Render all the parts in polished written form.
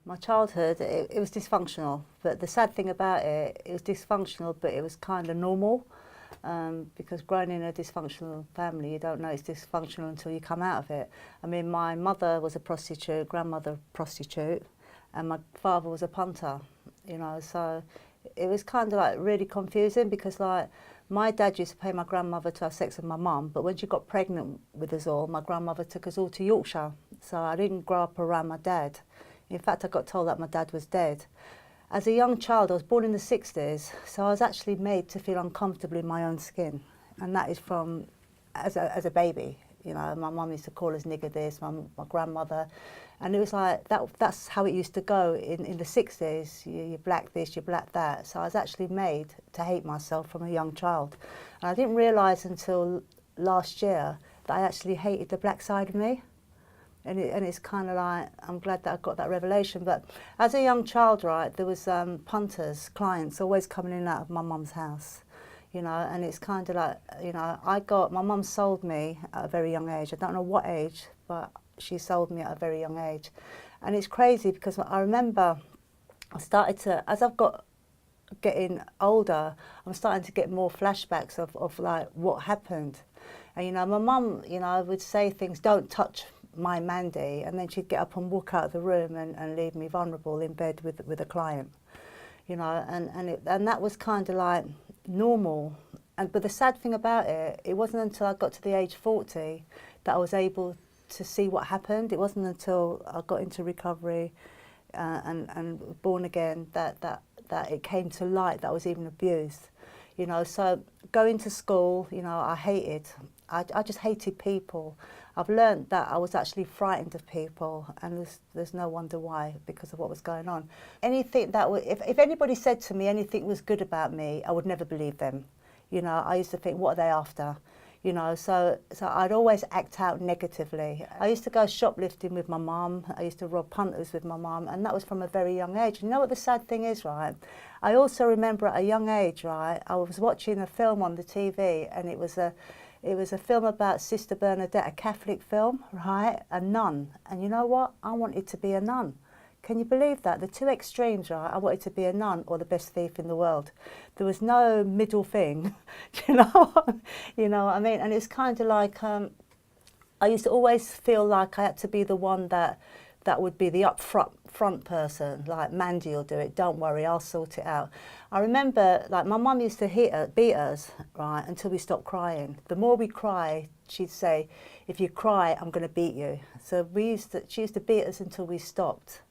My childhood, it was dysfunctional, but the sad thing about it, it was dysfunctional, but it was kind of normal, because growing in a dysfunctional family, you don't know it's dysfunctional until you come out of it. I mean, my mother was a prostitute, grandmother prostitute, and my father was a punter, you know, so it was kind of like really confusing because like my dad used to pay my grandmother to have sex with my mum, but when she got pregnant with us all, my grandmother took us all to Yorkshire, so I didn't grow up around my dad. In fact, I got told that my dad was dead. As a young child, I was born in the 60s, so I was actually made to feel uncomfortable in my own skin. And that is from, as a baby. You know, my mum used to call us nigger this, my grandmother. And it was like, that's how it used to go in the 60s. You're black this, you're black that. So I was actually made to hate myself from a young child. And I didn't realise until last year that I actually hated the black side of me. And it's kind of like, I'm glad that I got that revelation. But as a young child, right, there was punters, clients always coming in and out of my mum's house, you know, and it's kind of like, you know, my mum sold me at a very young age. I don't know what age, but she sold me at a very young age. And it's crazy because I remember I started to, as I've getting older, I'm starting to get more flashbacks of like what happened. And, you know, my mum, you know, would say things, don't touch my Mandy, and then she'd get up and walk out of the room and leave me vulnerable in bed with a client, you know, and that was kind of like normal. But the sad thing about it, it wasn't until I got to the age 40 that I was able to see what happened. It wasn't until I got into recovery and born again that it came to light that I was even abused, you know. So going to school, you know, I just hated people. I've learned that I was actually frightened of people, and there's no wonder why, because of what was going on. Anything that if anybody said to me anything was good about me, I would never believe them. You know, I used to think, what are they after? You know, so I'd always act out negatively. I used to go shoplifting with my mum. I used to rob punters with my mum, and that was from a very young age. You know what the sad thing is, right? I also remember at a young age, right, I was watching a film on the TV, and it was a film about Sister Bernadette, a Catholic film, right? A nun. And you know what? I wanted to be a nun. Can you believe that? The two extremes, right? I wanted to be a nun or the best thief in the world. There was no middle thing, you know? You know what I mean? And it's kind of like, I used to always feel like I had to be the one that would be the front person, like Mandy will do it, don't worry, I'll sort it out. I remember, like, my mum used to beat us, right, until we stopped crying. The more we cry, she'd say, if you cry, I'm going to beat you. So she used to beat us until we stopped,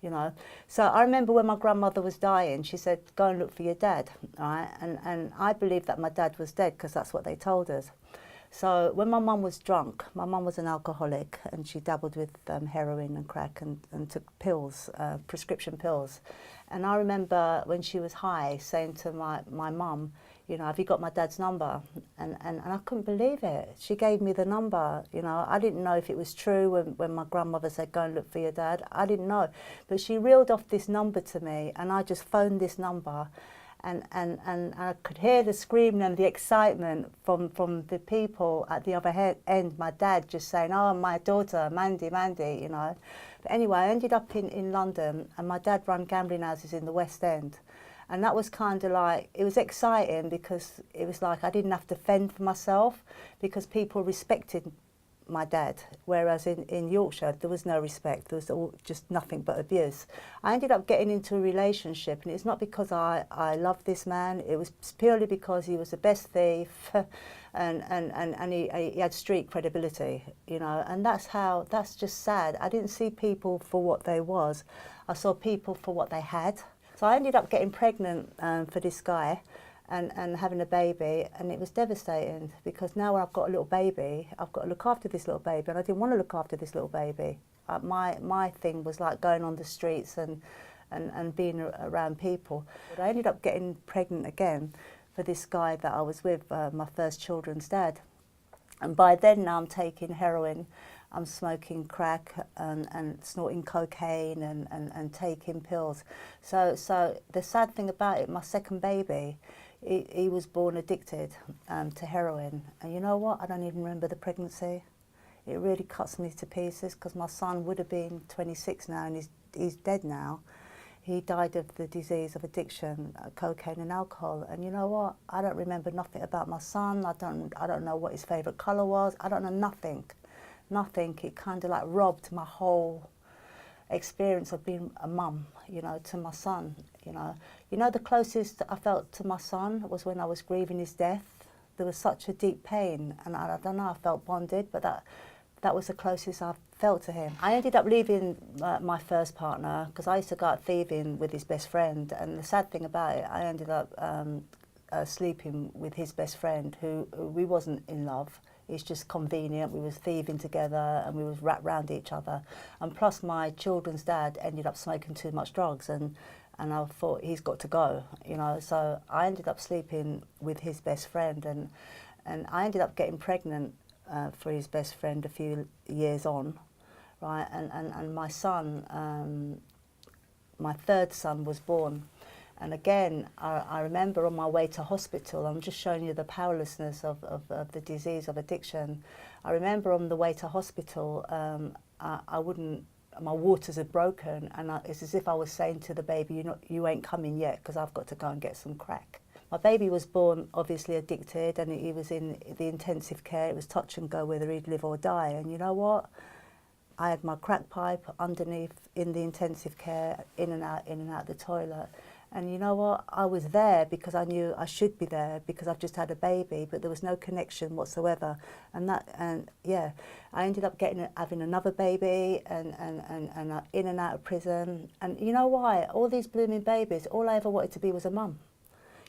you know. So I remember when my grandmother was dying, she said, go and look for your dad, right? And I believed that my dad was dead because that's what they told us. So when my mum was drunk, my mum was an alcoholic, and she dabbled with heroin and crack and took pills, prescription pills. And I remember when she was high saying to my mum, you know, have you got my dad's number? And I couldn't believe it. She gave me the number, you know. I didn't know if it was true when my grandmother said, go and look for your dad. I didn't know. But she reeled off this number to me, and I just phoned this number. And I could hear the screaming and the excitement from the people at the other end. My dad just saying, oh, my daughter, Mandy, you know. But anyway, I ended up in London, and my dad ran gambling houses in the West End. And that was kind of like, it was exciting because it was like I didn't have to fend for myself because people respected my dad, whereas in Yorkshire there was no respect. There was just nothing but abuse. I ended up getting into a relationship, and it's not because I loved this man. It was purely because he was the best thief, and he had street credibility, you know. And that's just sad. I didn't see people for what they was. I saw people for what they had. So I ended up getting pregnant for this guy. And having a baby, and it was devastating because now I've got a little baby, I've got to look after this little baby, and I didn't want to look after this little baby. My thing was like going on the streets and being around people. But I ended up getting pregnant again for this guy that I was with, my first children's dad. And by then now I'm taking heroin, I'm smoking crack and snorting cocaine and taking pills. So the sad thing about it, my second baby, he was born addicted to heroin. And you know what? I don't even remember the pregnancy. It really cuts me to pieces because my son would have been 26 now, and he's dead now. He died of the disease of addiction, cocaine and alcohol. And you know what? I don't remember nothing about my son. I don't know what his favourite colour was. I don't know nothing. Nothing. It kind of like robbed my whole experience of being a mum, you know, to my son, you know. You know, the closest I felt to my son was when I was grieving his death. There was such a deep pain, and I don't know, I felt bonded, but that was the closest I felt to him. I ended up leaving my first partner because I used to go out thieving with his best friend, and the sad thing about it, I ended up sleeping with his best friend, who we wasn't in love. It's just convenient. We was thieving together and we was wrapped round each other. And plus my children's dad ended up smoking too much drugs, and I thought he's got to go, you know. So I ended up sleeping with his best friend, and I ended up getting pregnant for his best friend a few years on, right? And my son, my third son was born. And again, I remember on my way to hospital, I'm just showing you the powerlessness of the disease of addiction. I remember on the way to hospital, my waters had broken, and it's as if I was saying to the baby, you ain't coming yet, because I've got to go and get some crack. My baby was born obviously addicted, and he was in the intensive care. It was touch and go whether he'd live or die. And you know what? I had my crack pipe underneath in the intensive care, in and out the toilet. And you know what? I was there because I knew I should be there because I've just had a baby, but there was no connection whatsoever. And yeah, I ended up having another baby and in and out of prison. And you know why? All these blooming babies, all I ever wanted to be was a mum.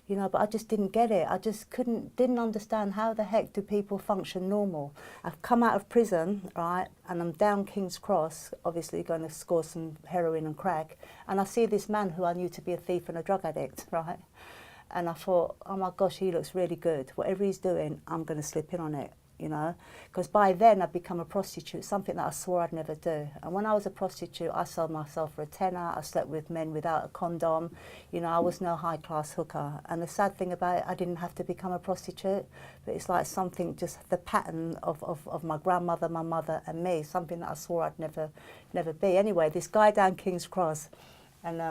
You know, but I just didn't get it. I just didn't understand how the heck do people function normal. I've come out of prison, right, and I'm down King's Cross, obviously going to score some heroin and crack, and I see this man who I knew to be a thief and a drug addict, right? And I thought, oh my gosh, he looks really good. Whatever he's doing, I'm going to slip in on it, you know? Because by then I'd become a prostitute, something that I swore I'd never do. And when I was a prostitute, I sold myself for a tenner. I slept with men without a condom. You know, I was no high-class hooker. And the sad thing about it, I didn't have to become a prostitute, but it's like something, just the pattern of my grandmother, my mother and me, something that I swore I'd never be. Anyway, this guy down King's Cross, and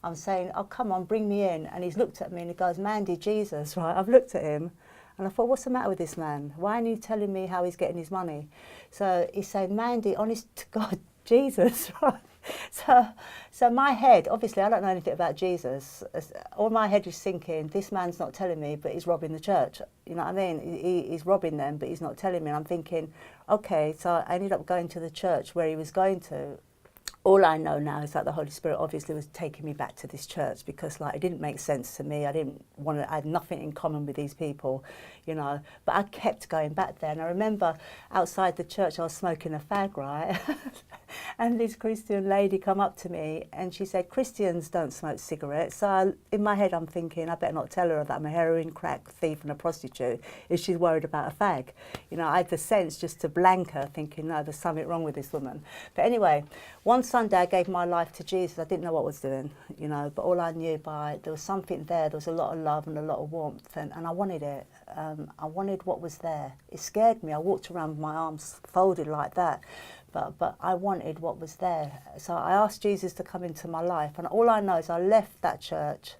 I'm saying, oh, come on, bring me in. And he's looked at me and he goes, Mandy, Jesus, right? I've looked at him. And I thought, what's the matter with this man? Why aren't you telling me how he's getting his money? So he's saying, Mandy, honest to God, Jesus, right? So my head, obviously I don't know anything about Jesus. All my head is thinking, this man's not telling me, but he's robbing the church. You know what I mean? He's robbing them, but he's not telling me. And I'm thinking, okay, so I ended up going to the church where he was going to. All I know now is that the Holy Spirit obviously was taking me back to this church because, like, it didn't make sense to me. I had nothing in common with these people, you know. But I kept going back there. And I remember outside the church I was smoking a fag, right? And this Christian lady come up to me and she said, Christians don't smoke cigarettes. So in my head I'm thinking, I better not tell her that I'm a heroin, crack thief and a prostitute if she's worried about a fag. You know, I had the sense just to blank her, thinking, no, there's something wrong with this woman. But anyway, one Sunday I gave my life to Jesus. I didn't know what I was doing, you know, but all I knew there was something there was a lot of love and a lot of warmth, and I wanted it. I wanted what was there. It scared me. I walked around with my arms folded like that. But I wanted what was there. So I asked Jesus to come into my life. And all I know is I left that church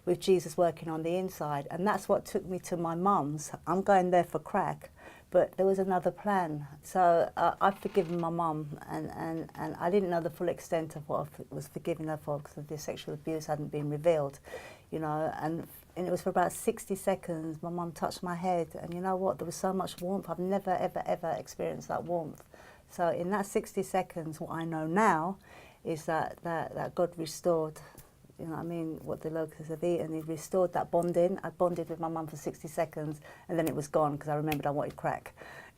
with Jesus working on the inside. And that's what took me to my mum's. I'm going there for crack. But there was another plan. So I've forgiven my mum. And I didn't know the full extent of what I was forgiving her for because the sexual abuse hadn't been revealed. You know, and it was for about 60 seconds. My mum touched my head. And you know what? There was so much warmth. I've never, ever, ever experienced that warmth. So in that 60 seconds, what I know now is that God restored, you know what I mean, what the locusts have eaten. He restored that bonding. I bonded with my mum for 60 seconds and then it was gone because I remembered I wanted crack.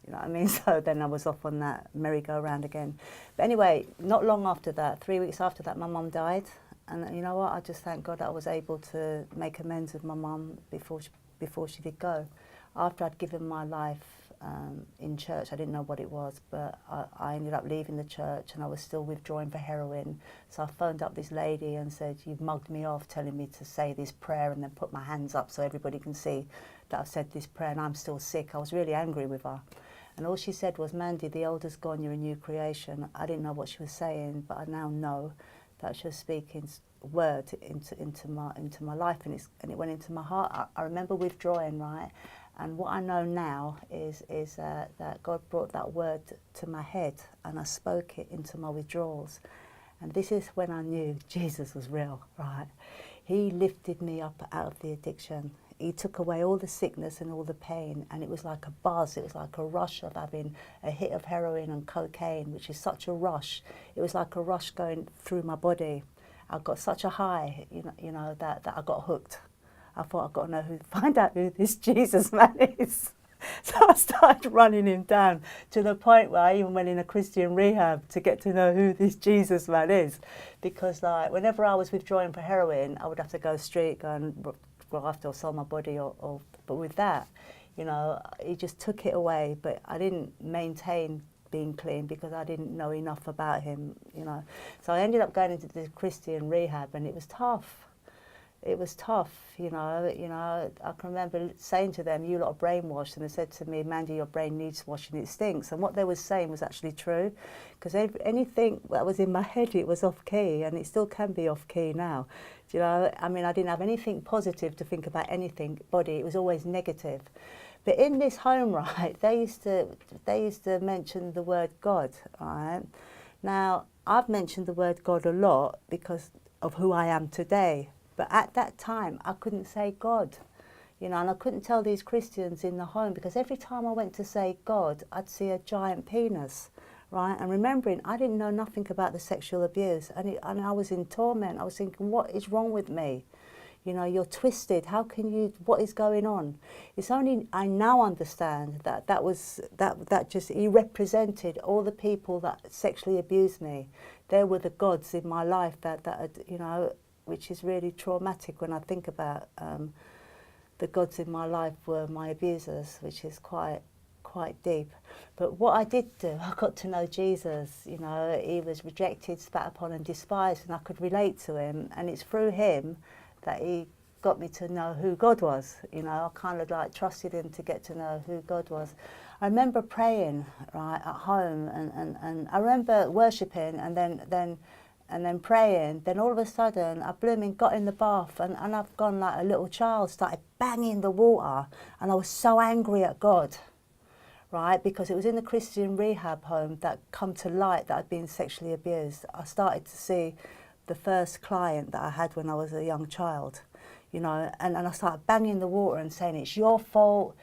You know what I mean? So then I was off on that merry-go-round again. But anyway, not long after that, 3 weeks after that, my mum died. And you know what? I just thank God that I was able to make amends with my mum before she did go. After I'd given my life in church, I didn't know what it was, but I ended up leaving the church and I was still withdrawing for heroin. So I phoned up this lady and said, you've mugged me off telling me to say this prayer and then put my hands up so everybody can see that I've said this prayer and I'm still sick. I was really angry with her. And all she said was, Mandy, the old is gone, you're a new creation. I didn't know what she was saying, but I now know that's just speaking word into my life, and it went into my heart. I remember withdrawing, right? And what I know now is that God brought that word to my head, and I spoke it into my withdrawals. And this is when I knew Jesus was real, right? He lifted me up out of the addiction. He took away all the sickness and all the pain, and it was like a buzz. It was like a rush of having a hit of heroin and cocaine, which is such a rush. It was like a rush going through my body. I got such a high, that I got hooked. I thought I've got to find out who this Jesus man is. So I started running him down to the point where I even went in a Christian rehab to get to know who this Jesus man is. Because like whenever I was withdrawing for heroin, I would have to go street, go and graft or sell my body. But with that, he just took it away. But I didn't maintain being clean because I didn't know enough about him, So I ended up going into this Christian rehab, and it was tough. It was tough, I can remember saying to them, you lot are brainwashed, and they said to me, Mandy, your brain needs washing, it stinks. And what they were saying was actually true, because anything that was in my head, it was off key, and it still can be off key now. I didn't have anything positive to think about anything, it was always negative. But in this home, right, they used to mention the word God, right? Now, I've mentioned the word God a lot because of who I am today. But at that time, I couldn't say God, and I couldn't tell these Christians in the home, because every time I went to say God, I'd see a giant penis, right? And remembering, I didn't know nothing about the sexual abuse, and I was in torment. I was thinking, what is wrong with me? You're twisted. How can you? What is going on? It's only I now understand that just he represented all the people that sexually abused me. They were the gods in my life that which is really traumatic when I think about the gods in my life were my abusers, which is quite deep. But what I did do, I got to know Jesus. He was rejected, spat upon and despised, and I could relate to him, and it's through him that he got me to know who God was. I kind of like trusted him to get to know who God was. I remember praying, right, at home, and I remember worshipping, and then praying. Then all of a sudden, I blooming got in the bath, and I've gone like a little child, started banging the water, and I was so angry at God, right? Because it was in the Christian rehab home that come to light that I'd been sexually abused. I started to see the first client that I had when I was a young child, and I started banging the water and saying, it's your fault,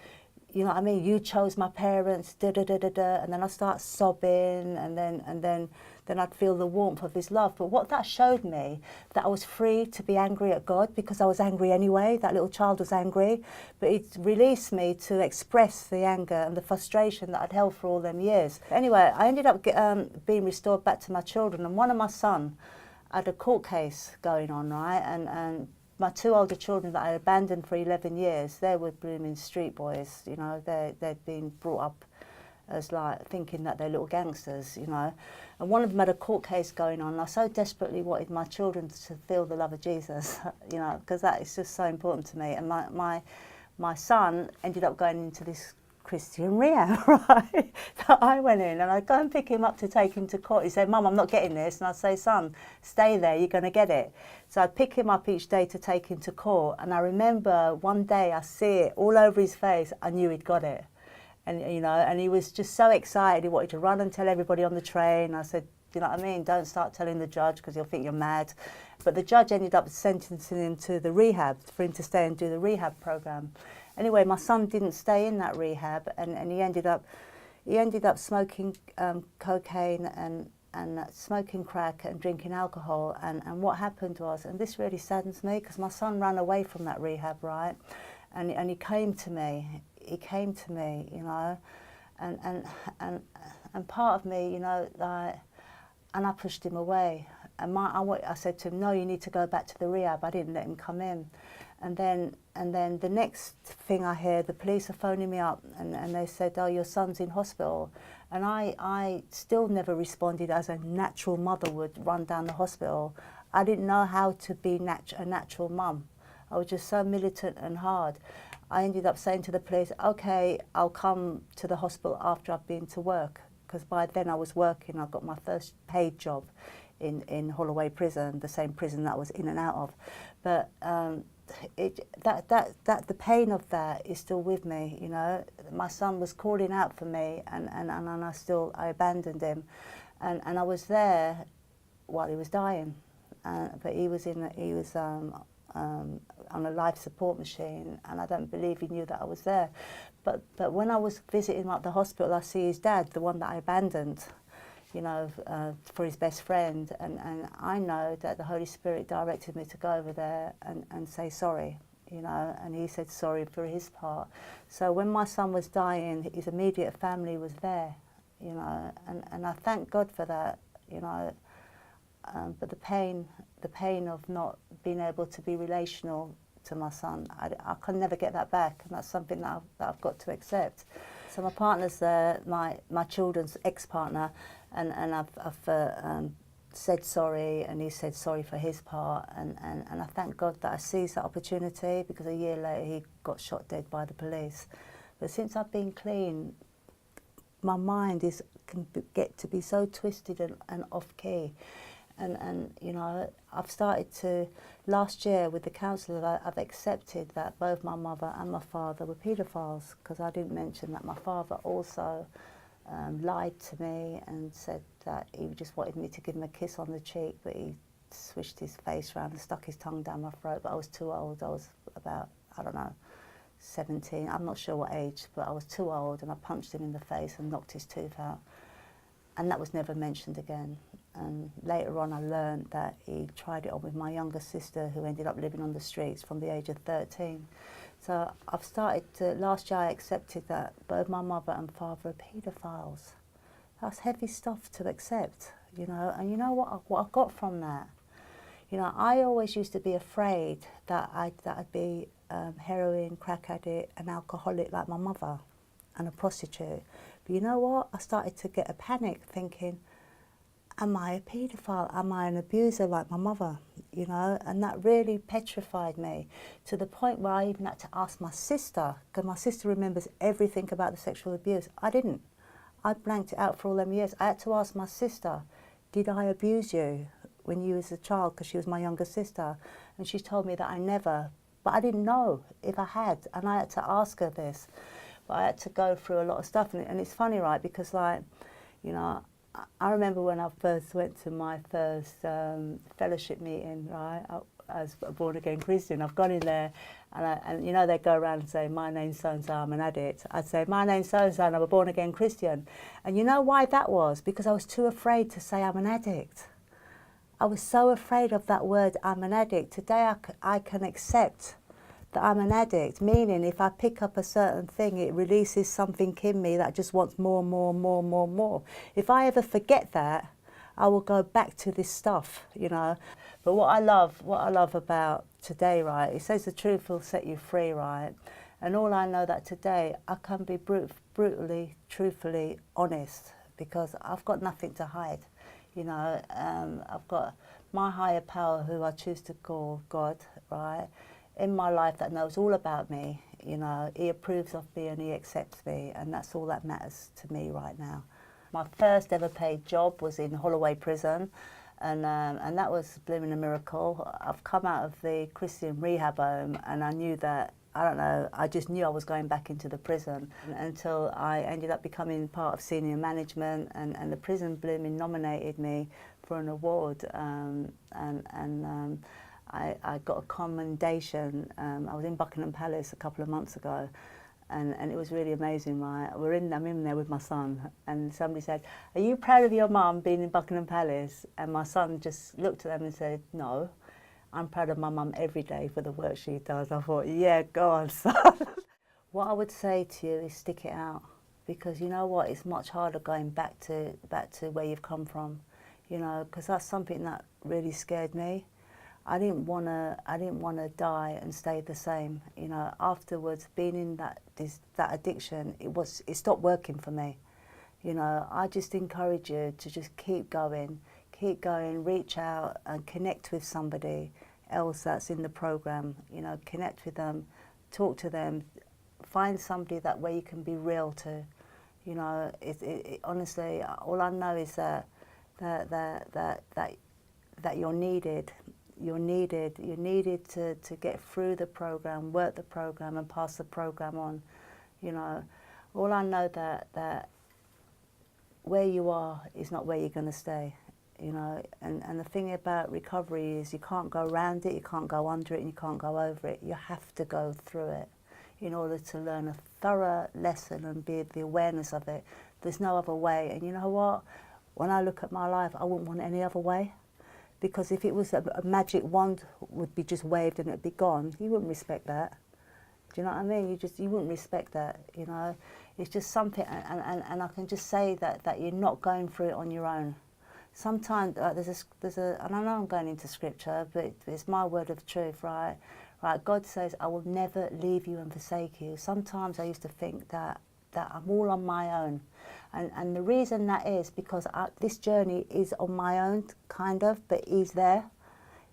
you chose my parents, and then I start sobbing, and then I'd feel the warmth of his love. But what that showed me, that I was free to be angry at God, because I was angry anyway. That little child was angry, but it released me to express the anger and the frustration that I'd held for all them years. Anyway, I ended up being restored back to my children, and one of my sons had a court case going on, right? And my two older children that I abandoned for 11 years, they were blooming street boys, they'd been brought up as like thinking that they're little gangsters, And one of them had a court case going on, and I so desperately wanted my children to feel the love of Jesus, because that is just so important to me. And my son ended up going into this Christian rehab, right? So I went in, and I'd go and pick him up to take him to court. He said, Mum, I'm not getting this. And I'd say, son, stay there, you're going to get it. So I'd pick him up each day to take him to court. And I remember one day I see it all over his face. I knew he'd got it. And, and he was just so excited. He wanted to run and tell everybody on the train. I said, you know what I mean? Don't start telling the judge, because he'll think you're mad. But the judge ended up sentencing him to the rehab, for him to stay and do the rehab program. Anyway, my son didn't stay in that rehab, and he ended up smoking cocaine and smoking crack and drinking alcohol. And what happened was, and this really saddens me, because my son ran away from that rehab, right? And he came to me. He came to me, and part of me, like, and I pushed him away. And I said to him, no, you need to go back to the rehab. I didn't let him come in. And then the next thing I hear, the police are phoning me up, and they said, oh, your son's in hospital. And I still never responded as a natural mother would run down the hospital. I didn't know how to be a natural mum. I was just so militant and hard. I ended up saying to the police, okay, I'll come to the hospital after I've been to work, because by then I was working. I got my first paid job in Holloway prison, the same prison that I was in and out of. But the pain of that is still with me, you know. My son was calling out for me, and I abandoned him, and I was there while he was dying, but he was on a life support machine, and I don't believe he knew that I was there. But when I was visiting him at the hospital, I see his dad, the one that I abandoned, you know, for his best friend, and I know that the Holy Spirit directed me to go over there and say sorry, you know, and he said sorry for his part. So when my son was dying, his immediate family was there, you know, and I thank God for that, you know. But the pain of not being able to be relational to my son, I can never get that back, and that's something that I've got to accept. So my partner's my children's ex-partner, and I've said sorry, and he said sorry for his part, and I thank God that I seized that opportunity, because a year later he got shot dead by the police. But since I've been clean, my mind can get to be so twisted and off key. And you know, I've started to, last year with the counsellor, I've accepted that both my mother and my father were paedophiles, because I didn't mention that my father also lied to me and said that he just wanted me to give him a kiss on the cheek, but he swished his face around and stuck his tongue down my throat. But I was too old. I was about, I don't know, 17. I'm not sure what age, but I was too old, and I punched him in the face and knocked his tooth out. And that was never mentioned again. And later on I learned that he tried it on with my younger sister, who ended up living on the streets from the age of 13. So I've started to, last year I accepted that both my mother and father are paedophiles. That's heavy stuff to accept, you know. And you know what I got from that? You know, I always used to be afraid that I'd be heroin, crack addict, an alcoholic like my mother, and a prostitute. But you know what? I started to get a panic, thinking, am I a paedophile? Am I an abuser like my mother? You know, and that really petrified me, to the point where I even had to ask my sister, because my sister remembers everything about the sexual abuse. I didn't. I blanked it out for all them years. I had to ask my sister, did I abuse you when you was a child? Because she was my younger sister. And she told me that I never, but I didn't know if I had, and I had to ask her this. But I had to go through a lot of stuff, and it's funny, right, because, like, you know, I remember when I first went to my first fellowship meeting, right, as a born-again Christian. I've gone in there, and you know, they go around and say, my name's so-and-so, I'm an addict. I'd say, my name's so-and-so, and I'm a born-again Christian. And you know why that was? Because I was too afraid to say I'm an addict. I was so afraid of that word, I'm an addict. Today I can accept that I'm an addict, meaning if I pick up a certain thing, it releases something in me that just wants more, more, more, more, more. If I ever forget that, I will go back to this stuff, you know. But what I love about today, right, it says the truth will set you free, right? And all I know that today, I can be brutally, truthfully honest, because I've got nothing to hide, you know. I've got my higher power, who I choose to call God, right, in my life, that knows all about me, you know. He approves of me and he accepts me, and that's all that matters to me right now. My first ever paid job was in Holloway prison, and that was blooming a miracle. I've come out of the Christian rehab home, and I knew that, I don't know, I just knew I was going back into the prison, until I ended up becoming part of senior management, and the prison blooming nominated me for an award, I got a commendation. I was in Buckingham Palace a couple of months ago, and it was really amazing, right? I'm in there with my son, and somebody said, are you proud of your mum being in Buckingham Palace? And my son just looked at them and said, no, I'm proud of my mum every day for the work she does. I thought, yeah, go on, son. What I would say to you is stick it out, because you know what? It's much harder going back to where you've come from, you know, because that's something that really scared me. I didn't want to die and stay the same, you know. Afterwards, being in that addiction, it stopped working for me, you know. I just encourage you to just keep going, reach out and connect with somebody else that's in the program, you know. Connect with them, talk to them, find somebody that way you can be real to, you know. Honestly, all I know is that that you're needed. You're needed to get through the program, work the program, and pass the program on. You know, all I know that where you are is not where you're going to stay. You know, and the thing about recovery is you can't go around it, you can't go under it, and you can't go over it. You have to go through it in order to learn a thorough lesson and be the awareness of it. There's no other way. And you know what? When I look at my life, I wouldn't want any other way. Because if it was a magic wand would be just waved and it'd be gone, you wouldn't respect that. Do you know what I mean? You wouldn't respect that, you know. It's just something, and I can just say that you're not going through it on your own. Sometimes there's a, and I know I'm going into scripture, but it's my word of truth, right? Right, God says, I will never leave you and forsake you. Sometimes I used to think that I'm all on my own. And the reason that is because this journey is on my own, kind of, but He's there.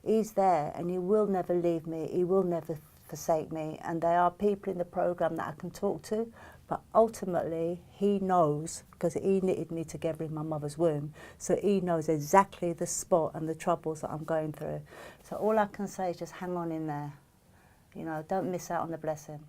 He's there, and He will never leave me. He will never forsake me. And there are people in the program that I can talk to, but ultimately He knows, because He knitted me together in my mother's womb, so He knows exactly the spot and the troubles that I'm going through. So all I can say is just hang on in there. You know, don't miss out on the blessing.